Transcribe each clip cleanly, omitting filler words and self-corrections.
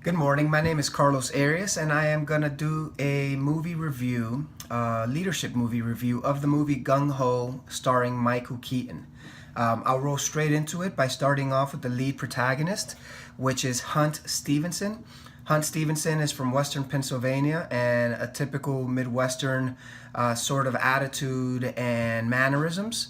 Good morning. My name is Carlos Arias, and I am going to do a movie review, leadership movie review of the movie Gung Ho starring Michael Keaton. I'll roll straight into it by starting off with the lead protagonist, which is Hunt Stevenson. Hunt Stevenson is from Western Pennsylvania, and a typical Midwestern sort of attitude and mannerisms.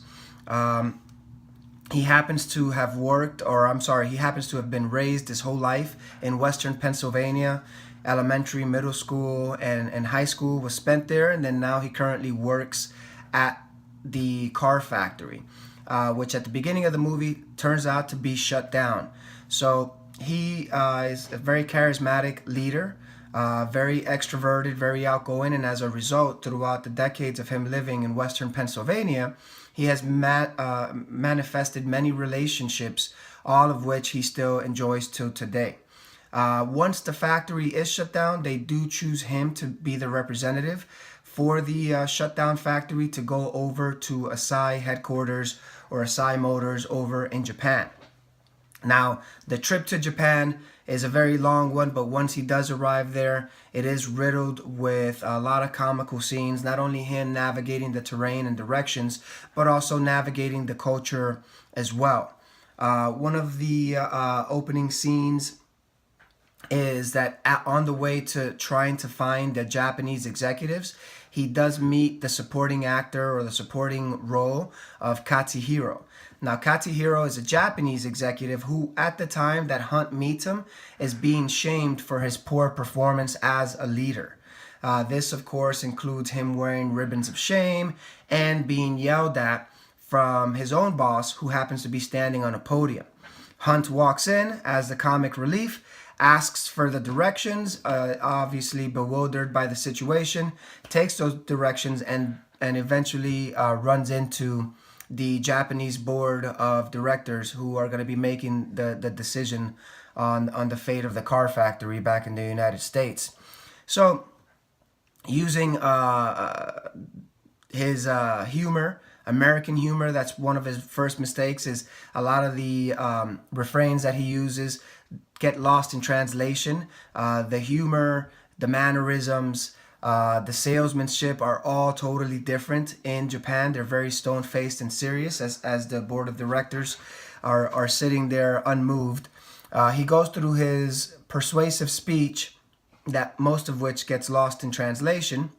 He happens to have he happens to have been raised his whole life in Western Pennsylvania. Elementary, middle school, and high school was spent there, and then now he currently works at the car factory, which at the beginning of the movie turns out to be shut down. So he is a very charismatic leader, very extroverted, very outgoing, and as a result, throughout the decades of him living in Western Pennsylvania, he has manifested many relationships, all of which he still enjoys till today. Once the factory is shut down, they do choose him to be the representative for the shutdown factory to go over to Asai headquarters or Asai Motors over in Japan. Now, the trip to Japan is a very long one, but once he does arrive there, it is riddled with a lot of comical scenes, not only him navigating the terrain and directions, but also navigating the culture as well. One of the opening scenes is that on the way to trying to find the Japanese executives, he does meet the supporting actor or the supporting role of Katsuhiro. Now, Katsuhiro is a Japanese executive who, at the time that Hunt meets him, is being shamed for his poor performance as a leader. This, of course, includes him wearing ribbons of shame and being yelled at from his own boss, who happens to be standing on a podium. Hunt walks in as the comic relief, asks for the directions, obviously bewildered by the situation, takes those directions and eventually runs into the Japanese board of directors who are going to be making the decision on the fate of the car factory back in the United States. So, using his humor, American humor, that's one of his first mistakes, is a lot of the refrains that he uses get lost in translation. The humor, the mannerisms, the salesmanship are all totally different in Japan. They're very stone-faced and serious as the board of directors are sitting there unmoved. He goes through his persuasive speech, that most of which gets lost in translation,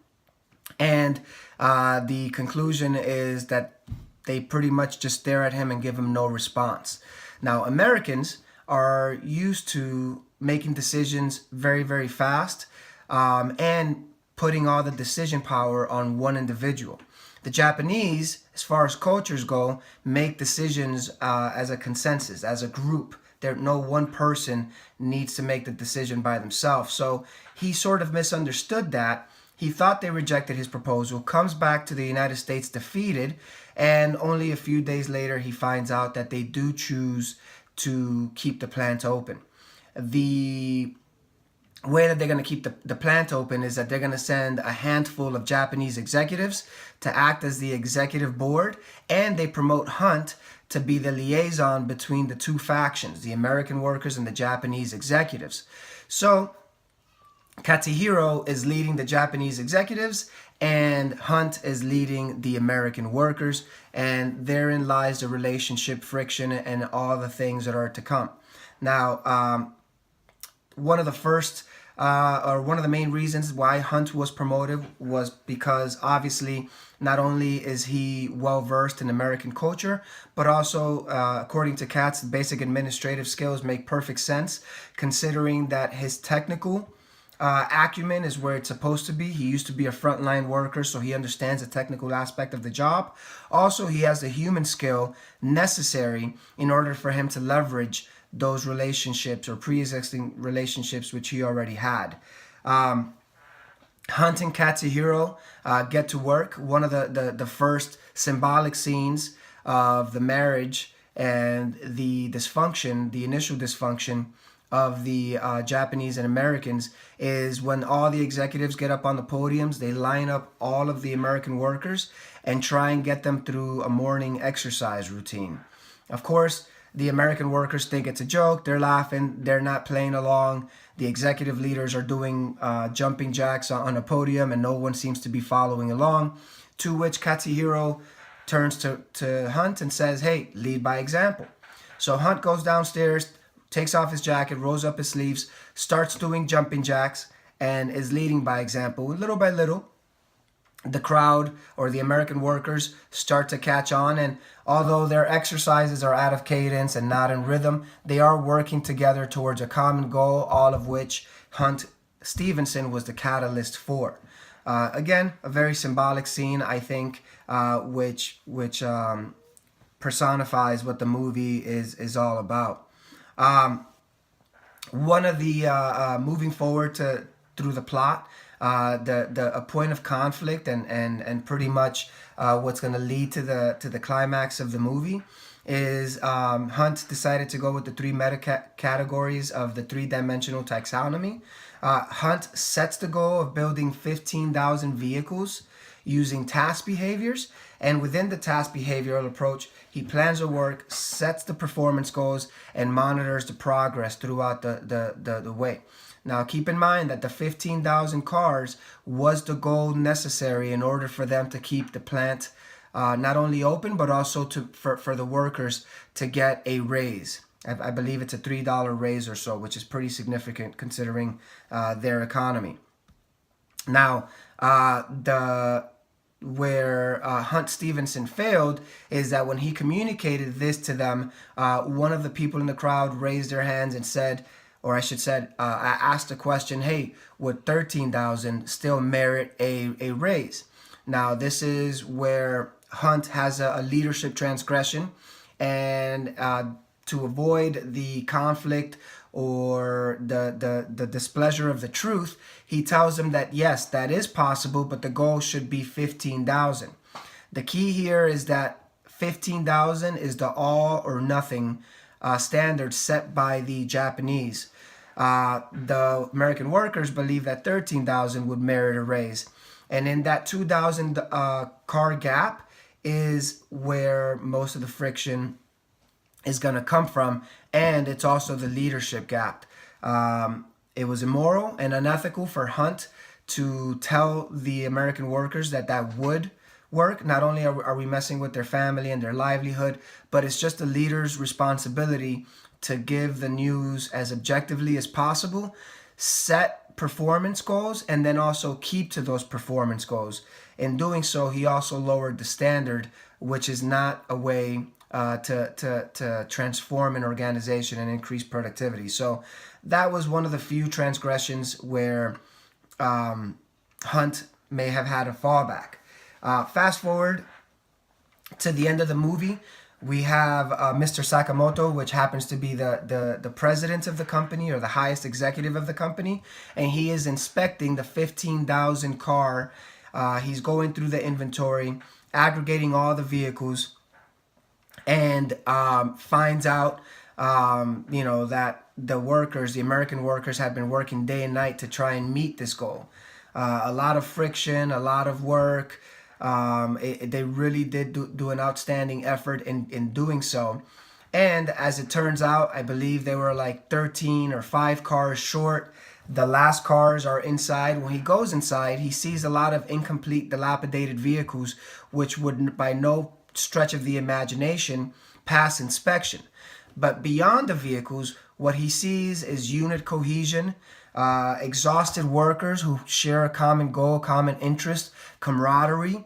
and the conclusion is that they pretty much just stare at him and give him no response. Now, Americans are used to making decisions very, very fast, and putting all the decision power on one individual. The Japanese, as far as cultures go, make decisions as a consensus, as a group. No one person needs to make the decision by themselves. So he sort of misunderstood that. He thought they rejected his proposal, comes back to the United States defeated, and only a few days later he finds out that they do choose to keep the plant open. The way that they're going to keep the plant open is that they're going to send a handful of Japanese executives to act as the executive board, and they promote Hunt to be the liaison between the two factions, the American workers and the Japanese executives. So Katsuhiro is leading the Japanese executives, and Hunt is leading the American workers, and therein lies the relationship friction and all the things that are to come. Now, one of the main reasons why Hunt was promoted was because obviously not only is he well versed in American culture, but also according to Katz, basic administrative skills make perfect sense, considering that his technical acumen is where it's supposed to be. He used to be a frontline worker, so he understands the technical aspect of the job. Also, he has the human skill necessary in order for him to leverage those relationships or pre-existing relationships which he already had. Hunt and Katsuhiro get to work. One of the first symbolic scenes of the marriage and the initial dysfunction of the Japanese and Americans is when all the executives get up on the podiums, they line up all of the American workers and try and get them through a morning exercise routine. Of course, The American workers think it's a joke. They're laughing. They're not playing along. The executive leaders are doing jumping jacks on a podium, and no one seems to be following along. To which Katsuhiro turns to Hunt and says, hey, lead by example. So Hunt goes downstairs, takes off his jacket, rolls up his sleeves, starts doing jumping jacks, and is leading by example. Little by little, the crowd or the American workers start to catch on, and although their exercises are out of cadence and not in rhythm, they are working together towards a common goal, all of which Hunt Stevenson was the catalyst for. Again, a very symbolic scene, I think, which personifies what the movie is all about. One of the moving forward through the plot, a point of conflict and pretty much what's going to lead to the climax of the movie is Hunt decided to go with the three meta categories of the three-dimensional taxonomy. Hunt sets the goal of building 15,000 vehicles using task behaviors, and within the task behavioral approach, he plans the work, sets the performance goals, and monitors the progress throughout the way. Now, keep in mind that the 15,000 cars was the goal necessary in order for them to keep the plant not only open, but also for the workers to get a raise. I believe it's a $3 raise or so, which is pretty significant considering their economy. Now, where Hunt Stevenson failed is that when he communicated this to them, one of the people in the crowd raised their hands and said, or I should say, I asked the question, hey, would 13,000 still merit a raise? Now, this is where Hunt has a leadership transgression, and to avoid the conflict or the displeasure of the truth, he tells them that yes, that is possible, but the goal should be 15,000. The key here is that 15,000 is the all or nothing standard set by the Japanese. The American workers believe that 13,000 would merit a raise. And in that 2,000 car gap is where most of the friction is going to come from, and it's also the leadership gap. It was immoral and unethical for Hunt to tell the American workers that would work. Not only are we messing with their family and their livelihood, but it's just the leader's responsibility to give the news as objectively as possible, set performance goals, and then also keep to those performance goals. In doing so, he also lowered the standard, which is not a way to transform an organization and increase productivity. So that was one of the few transgressions where Hunt may have had a fallback. Fast forward to the end of the movie, we have Mr. Sakamoto, which happens to be the president of the company or the highest executive of the company, and he is inspecting the 15,000 car. He's going through the inventory, aggregating all the vehicles, and finds out, that the American workers have been working day and night to try and meet this goal. A lot of friction, a lot of work. They really did do an outstanding effort in doing so. And as it turns out, I believe they were like 13 or 5 cars short. The last cars are inside. When he goes inside, he sees a lot of incomplete, dilapidated vehicles, which would by no stretch of the imagination pass inspection. But beyond the vehicles, what he sees is unit cohesion, exhausted workers who share a common goal, common interest, camaraderie.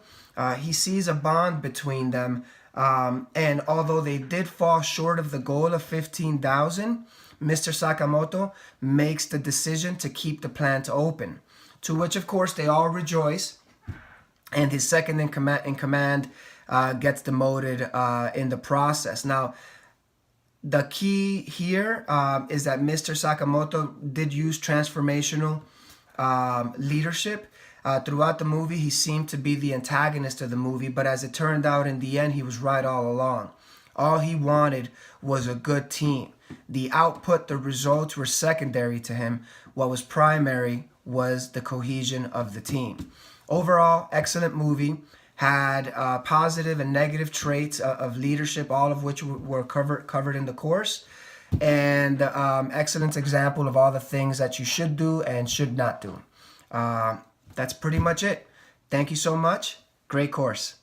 He sees a bond between them, and although they did fall short of the goal of 15,000, Mr. Sakamoto makes the decision to keep the plant open, to which of course they all rejoice, and his second in command gets demoted in the process. Now, the key here is that Mr. Sakamoto did use transformational leadership. Throughout the movie, he seemed to be the antagonist of the movie, but as it turned out, in the end, he was right all along. All he wanted was a good team. The output, the results were secondary to him. What was primary was the cohesion of the team. Overall, excellent movie. had positive and negative traits of leadership, all of which were covered in the course, and excellent example of all the things that you should do and should not do. That's pretty much it. Thank you so much. Great course.